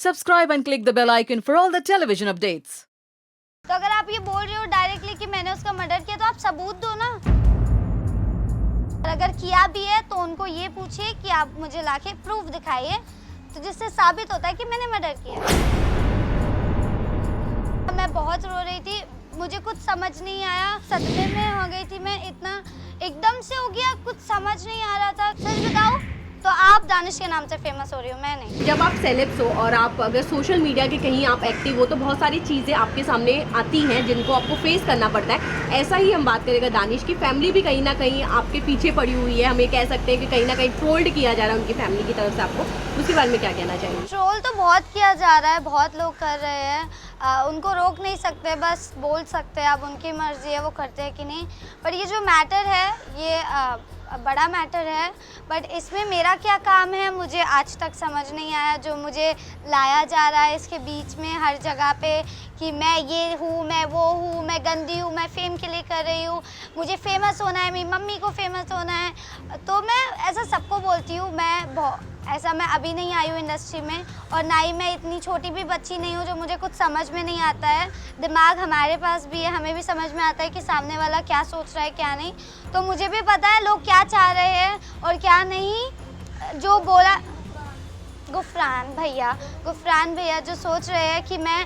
Subscribe and click the bell icon for all the television updates. तो अगर आप ये बोल रहे हो डायरेक्टली कि मैंने उसका मर्डर किया तो आप सबूत दो ना। और अगर किया भी है तो उनको ये पूछिए कि आप मुझे लाके प्रूफ दिखाइए तो जिससे साबित होता है कि मैंने मर्डर किया। मैं बहुत रो रही थी, मुझे कुछ समझ नहीं आया, सदमे में हो गई थी मैं, इतना एकदम से हो गया, कुछ समझ नहीं आ रहा था। सच बताओ तो आप दानिश के नाम से फेमस हो रही हो, मैं नहीं। जब आप सेलेब्स हो और आप अगर सोशल मीडिया के कहीं आप एक्टिव हो तो बहुत सारी चीज़ें आपके सामने आती हैं जिनको आपको फेस करना पड़ता है। ऐसा ही हम बात करेंगे दानिश की फैमिली भी कहीं ना कहीं आपके पीछे पड़ी हुई है, हमें कह सकते हैं कि कहीं ना कहीं ट्रोल्ड किया जा रहा है उनकी फैमिली की तरफ से। आपको उसके बारे में क्या कहना चाहिए? ट्रोल तो बहुत किया जा रहा है, बहुत लोग कर रहे हैं, उनको रोक नहीं सकते, बस बोल सकते हैं। अब उनकी मर्जी है वो करते हैं कि नहीं। पर ये जो मैटर है ये बड़ा मैटर है, बट इसमें मेरा क्या काम है मुझे आज तक समझ नहीं आया। जो मुझे लाया जा रहा है इसके बीच में हर जगह पे कि मैं ये हूँ, मैं वो हूँ, मैं गंदी हूँ, मैं फेम के लिए कर रही हूँ, मुझे फेमस होना है, मेरी मम्मी को फेमस होना है। तो मैं ऐसा सबको बोलती हूँ, मैं अभी नहीं आई हूँ इंडस्ट्री में, और ना ही मैं इतनी छोटी भी बच्ची नहीं हूँ जो मुझे कुछ समझ में नहीं आता है। दिमाग हमारे पास भी है, हमें भी समझ में आता है कि सामने वाला क्या सोच रहा है क्या नहीं। तो मुझे भी पता है लोग क्या चाह रहे हैं और क्या नहीं। जो बोला गुफरान भैया जो सोच रहे हैं कि मैं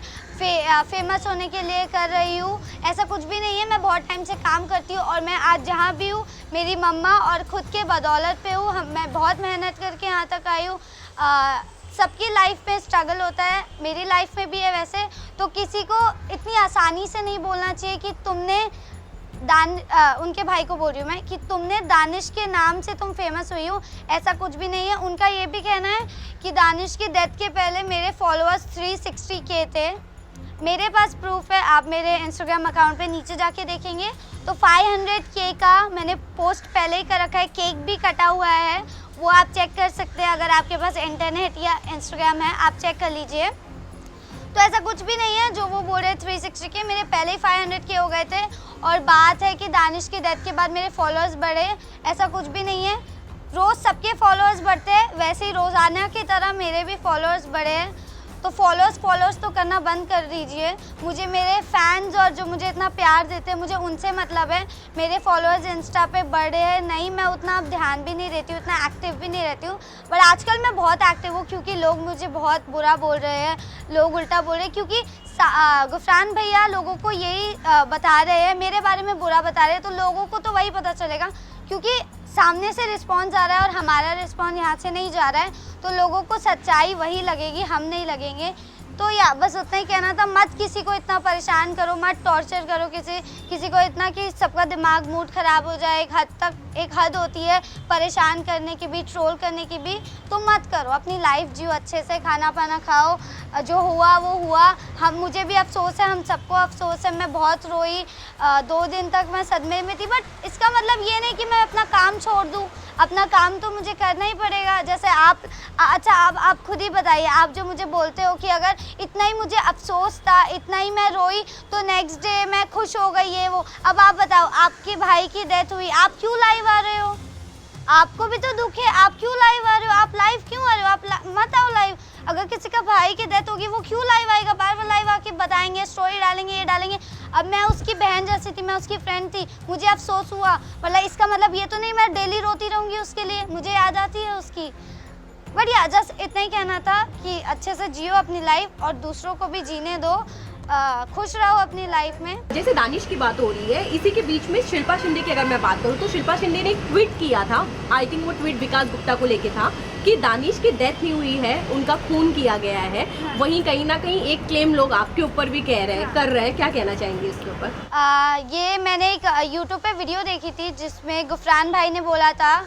फेमस होने के लिए कर रही हूँ, ऐसा कुछ भी नहीं है। मैं बहुत टाइम से काम करती हूँ और मैं आज जहाँ भी हूँ मेरी मम्मा और खुद के बदौलत पे हूँ। मैं बहुत मेहनत करके यहाँ तक आई हूँ। सबकी लाइफ में स्ट्रगल होता है, मेरी लाइफ में भी है वैसे। तो किसी को इतनी आसानी से नहीं बोलना चाहिए कि तुमने उनके भाई को बोल रही हूँ मैं कि तुमने दानिश के नाम से तुम फेमस हुई हो, ऐसा कुछ भी नहीं है। उनका ये भी कहना है कि दानिश की डेथ के पहले मेरे फॉलोअर्स 360K थे। मेरे पास प्रूफ है, आप मेरे इंस्टाग्राम अकाउंट पे नीचे जाके देखेंगे तो 500K का मैंने पोस्ट पहले ही कर रखा है, केक भी कटा हुआ है, वो आप चेक कर सकते हैं। अगर आपके पास इंटरनेट या इंस्टाग्राम है आप चेक कर लीजिए। तो ऐसा कुछ भी नहीं है जो वो बोल रहे 360K, मेरे पहले ही 500K हो गए थे। और बात है कि दानिश की डेथ के बाद मेरे फॉलोअर्स बढ़े, ऐसा कुछ भी नहीं है। रोज़ सबके फॉलोअर्स बढ़ते हैं, वैसे ही रोज़ाना की तरह मेरे भी फॉलोअर्स बढ़े हैं। तो फॉलोअर्स तो करना बंद कर दीजिए। मुझे मेरे फैंस और जो मुझे इतना प्यार देते हैं मुझे उनसे मतलब है। मेरे फॉलोअर्स इंस्टा पे बढ़े हैं, नहीं मैं उतना अब ध्यान भी नहीं देती हूँ, उतना एक्टिव भी नहीं रहती हूँ। पर आजकल मैं बहुत एक्टिव हूँ क्योंकि लोग मुझे बहुत बुरा बोल रहे हैं, लोग उल्टा बोल रहे हैं। क्योंकि गुफरान भैया लोगों को यही बता रहे हैं, मेरे बारे में बुरा बता रहे हैं, तो लोगों को तो वही पता चलेगा क्योंकि सामने से रिस्पॉन्स आ रहा है और हमारा रिस्पॉन्स यहाँ से नहीं जा रहा है। तो लोगों को सच्चाई वही लगेगी, हम नहीं लगेंगे। तो या बस उतना ही कहना था, मत किसी को इतना परेशान करो, मत टॉर्चर करो किसी को इतना कि सबका दिमाग मूड ख़राब हो जाए। एक हद होती है परेशान करने की भी, ट्रोल करने की भी। तो मत करो, अपनी लाइफ जियो अच्छे से, खाना पाना खाओ, जो हुआ वो हुआ। मुझे भी अफसोस है, हम सबको अफसोस है। मैं बहुत रोई, 2 दिन तक मैं सदमे में थी। बट इसका मतलब ये नहीं कि मैं अपना काम छोड़ दूँ, अपना काम तो मुझे करना ही पड़ेगा। जैसे अच्छा आप खुद ही बताइए, आप जो मुझे बोलते हो कि अगर इतना ही मुझे अफसोस था, इतना ही मैं रोई तो नेक्स्ट डे मैं खुश हो गई, ये वो। अब आप बताओ, आपके भाई की डेथ हुई, आप क्यों लाइव आ रहे हो? आपको भी तो दुख है, आप क्यों लाइव आ रहे हो? आप लाइव क्यों आ रहे हो? आप मत आओ लाइव। अगर किसी का भाई की डेथ होगी वो क्यों लाइव आएगा? बार बार लाइव आके बताएंगे, स्टोरी डालेंगे, ये डालेंगे। अब मैं उसकी बहन जैसी थी, मैं उसकी फ्रेंड थी, मुझे अफसोस हुआ, मतलब इसका मतलब ये तो नहीं मैं डेली रोती रहूँगी उसके लिए, मुझे याद आती है उसकी। बट या जस्ट इतना ही कहना था कि अच्छे से जियो अपनी लाइफ और दूसरों को भी जीने दो, खुश रहो अपनी लाइफ में। जैसे दानिश की बात हो रही है, इसी के बीच में शिल्पा शिंदे की अगर मैं बात करूँ तो शिल्पा शिंदे ने एक ट्वीट किया था, आई थिंक वो ट्वीट विकास गुप्ता को लेके था कि दानिश की डेथ नहीं हुई है, उनका खून किया गया है। हाँ। वहीं कहीं ना कहीं एक क्लेम लोग आपके ऊपर भी कर रहे हैं, क्या कहना चाहेंगे इसके ऊपर? ये मैंने एक यूट्यूब पे वीडियो देखी थी जिसमें गुफरान भाई ने बोला था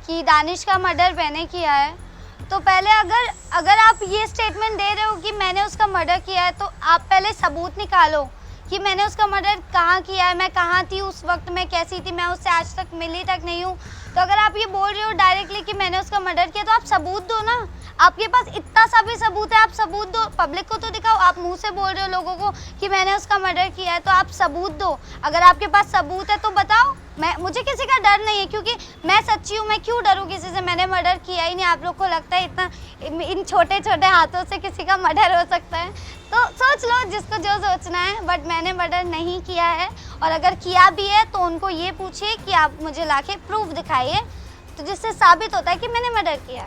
कि दानिश का मर्डर मैंने किया है। तो पहले अगर आप ये स्टेटमेंट दे रहे हो कि मैंने उसका मर्डर किया है तो आप पहले सबूत निकालो कि मैंने उसका मर्डर कहाँ किया है, मैं कहाँ थी उस वक्त, मैं कैसी थी, मैं उससे आज तक मिली तक नहीं हूँ। तो अगर आप ये बोल रहे हो डायरेक्टली कि मैंने उसका मर्डर किया तो आप सबूत दो ना। आपके पास इतना सा भी सबूत है, आप सबूत दो, पब्लिक को तो दिखाओ। आप मुंह से बोल रहे हो लोगों को कि मैंने उसका मर्डर किया है, तो आप सबूत दो। अगर आपके पास सबूत है तो बताओ। मुझे किसी का डर नहीं है क्योंकि मैं सच्ची हूँ, मैं क्यों डरूँ किसी से? मैंने मर्डर किया ही नहीं। आप लोग को लगता है इन छोटे छोटे हाथों से किसी का मर्डर हो सकता है। तो सोच लो जिसको जो सोचना है, बट मैंने मर्डर नहीं किया है। और अगर किया भी है तो उनको ये पूछिए कि आप मुझे लाके प्रूफ दिखाइए, तो जिससे साबित होता है कि मैंने मर्डर किया।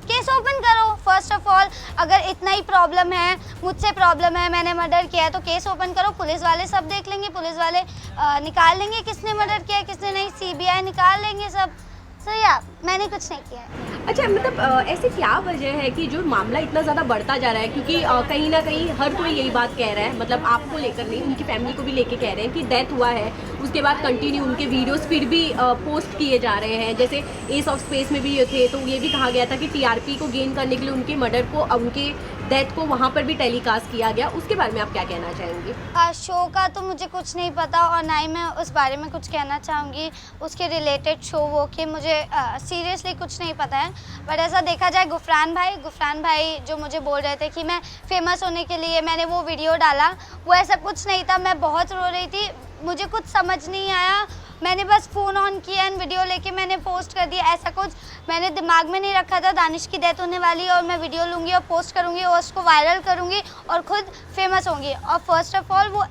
केस ओपन करो फर्स्ट ऑफ ऑल। अगर इतना ही प्रॉब्लम है, मुझसे प्रॉब्लम है, मैंने मर्डर किया है, तो केस ओपन करो। पुलिस वाले सब देख लेंगे, पुलिस वाले निकाल लेंगे किसने मर्डर किया है किसने नहीं, सीबीआई निकाल लेंगे सब। सो या मैंने कुछ नहीं किया है। अच्छा, मतलब ऐसी क्या वजह है कि जो मामला इतना ज़्यादा बढ़ता जा रहा है? क्योंकि कहीं ना कहीं हर कोई यही बात कह रहा है, मतलब आपको लेकर नहीं, उनकी फैमिली को भी लेके कह रहे हैं कि डेथ हुआ है, उसके बाद कंटिन्यू उनके वीडियोस फिर भी पोस्ट किए जा रहे हैं। जैसे एस ऑफ स्पेस में भी ये थे, तो ये भी कहा गया था कि टीआरपी को गेन करने के लिए उनके मर्डर को, उनके डेथ को वहाँ पर भी टेलीकास्ट किया गया। उसके बारे में आप क्या कहना चाहेंगे? शो का तो मुझे कुछ नहीं पता और ना ही मैं उस बारे में कुछ कहना चाहूँगी। उसके रिलेटेड शो वो कि मुझे सीरियसली कुछ नहीं पता है। बट ऐसा देखा जाए, गुफरान भाई जो मुझे बोल रहे थे कि मैं फेमस होने के लिए मैंने वो वीडियो डाला, वो ऐसा कुछ नहीं था। मैं बहुत रो रही थी, मुझे कुछ समझ नहीं आया, मैंने बस फ़ोन ऑन किया एंड वीडियो लेके मैंने पोस्ट कर दिया। ऐसा कुछ मैंने दिमाग में नहीं रखा था। दानिश की डेथ होने वाली है और मैं वीडियो लूँगी और पोस्ट करूँगी और उसको वायरल करूँगी और ख़ुद फेमस होंगी। और फर्स्ट ऑफ ऑल वो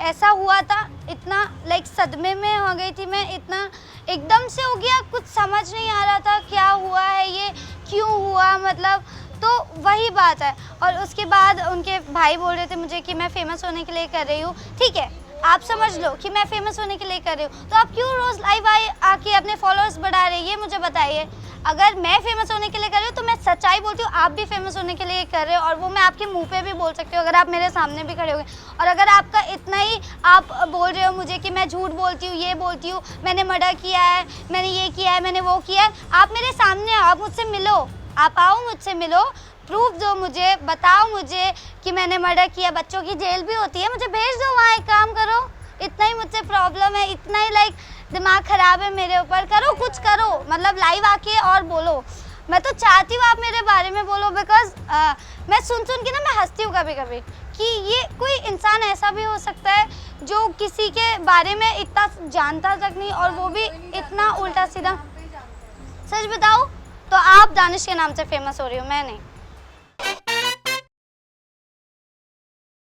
ऐसा हुआ था, इतना लाइक सदमे में हो गई थी मैं, इतना एकदम से हो गया, कुछ समझ नहीं आ रहा था क्या हुआ है, ये क्यों हुआ, मतलब। तो वही बात है। और उसके बाद उनके भाई बोल रहे थे मुझे कि मैं फेमस होने के लिए कर रही हूँ। ठीक है, आप समझ लो कि मैं फेमस होने के लिए कर रही हूँ, तो आप क्यों रोज़ लाइव आके अपने फॉलोअर्स बढ़ा रहे हैं, ये मुझे बताइए। अगर मैं फेमस होने के लिए कर रही हूँ तो मैं सच्चाई बोलती हूँ, आप भी फेमस होने के लिए कर रहे हो, और वो मैं आपके मुंह पे भी बोल सकती हूँ अगर आप मेरे सामने भी खड़े हो गए। और अगर आपका इतना ही आप बोल रहे हो मुझे कि मैं झूठ बोलती हूँ, ये बोलती हूँ, मैंने मर्डर किया है, मैंने ये किया है, मैंने वो किया है, आप मेरे सामने आओ, आप मुझसे मिलो, आप आओ मुझसे मिलो, प्रूफ दो मुझे, बताओ मुझे कि मैंने मर्डर किया। बच्चों की जेल भी होती है, मुझे भेज दो वहाँ, एक काम करो। इतना ही मुझसे प्रॉब्लम है, इतना ही लाइक दिमाग ख़राब है मेरे ऊपर, करो कुछ करो, मतलब लाइव आके और बोलो। मैं तो चाहती हूँ आप मेरे बारे में बोलो, बिकॉज मैं सुन के ना मैं हंसती हूँ कभी कभी कि ये कोई इंसान ऐसा भी हो सकता है जो किसी के बारे में इतना जानता तक नहीं, और वो भी इतना उल्टा सीधा। सच बताओ तो आप दानिश के नाम से फेमस हो रही हो, मैं नहीं।